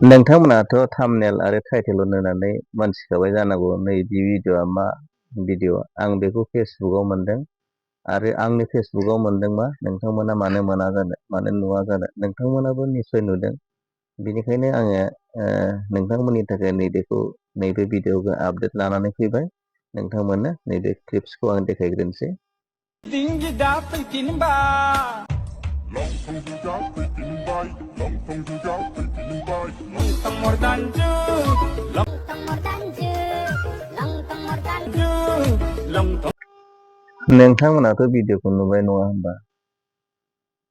नोंथांमोनाथ' thumbnail आरो टाइटेलाव नुनानै मोनथिखाबाय जानांगौ नैबे भिडिअ'आ मा भिडिअ'। आं बेखौ फेसबुकआव मोनदों आरो आंनि फेसबुकआव मोनदोंबा नोंथांमोना मानो मोना जानो, मानो नुवा जानो? नोंथांमोनाबो निस्सय नुदों। बेनिखायनो आङो नोंथांमोननि थाखाय नैबे भिडिअ'खौ आपडेट लानानै फैबाय। नोंथांमोननो नैबे क्लिप्सखौ आं देखायग्रोनोसै। नोंथांमोनाथ' भिडिअ'खौ नुबाय नङा होमबा?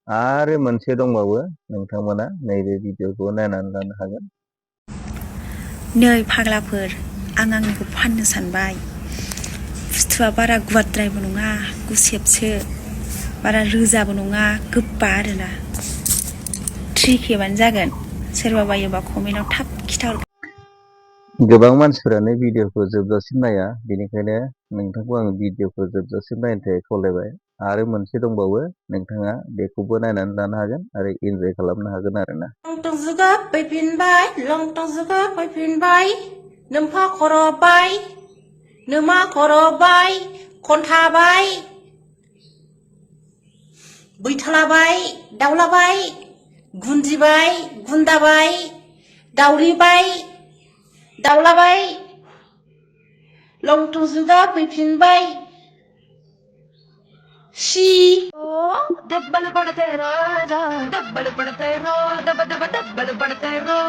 आरो मोनसे दंबावो, नोंथांमोना नैबे भिडिअ'खौ नायनानै लानो हागोन। नै फाग्लाफोर, आं आंनिखौ फाननो सानबाय। बुस्थुआ बारा गुवारद्रायबो नङा, गुसेबसो, बारा रोजाबो नङा, गोबा आरोना। 3K बानो जागोन। सोरबा बायोबा कमेन्टआव थाब खिथाहर। गोबां मानसिफोरानो भिडिअ'खौ जोबजासिम नाया, बेनिखायनो नोंथांखौ आं भिडिअ'खौ जोबजासिम नायनो थाखाय खावलायबाय। आरो मोनसे दंबावो, नोंथाङा बेखौबो नायनानै लानो हागोन आरो इन्जय खालामनो हागोन आरोना। लंथं जुगा फैफिनबाय, नोम्फा खर'बाय, नोमा खर'बाय, खन्थाबाय, बैथालाबाय, दाउलाबाय, गुन्दिबाय, गुन्दाबाय, दाउरिबाय, दाउलाबाय, लंथं जुगा फैफिनबाय। शी दब्बल पड़ते रो, दब्बल पड़ते रो, दब दब दब्बल पड़ते रो।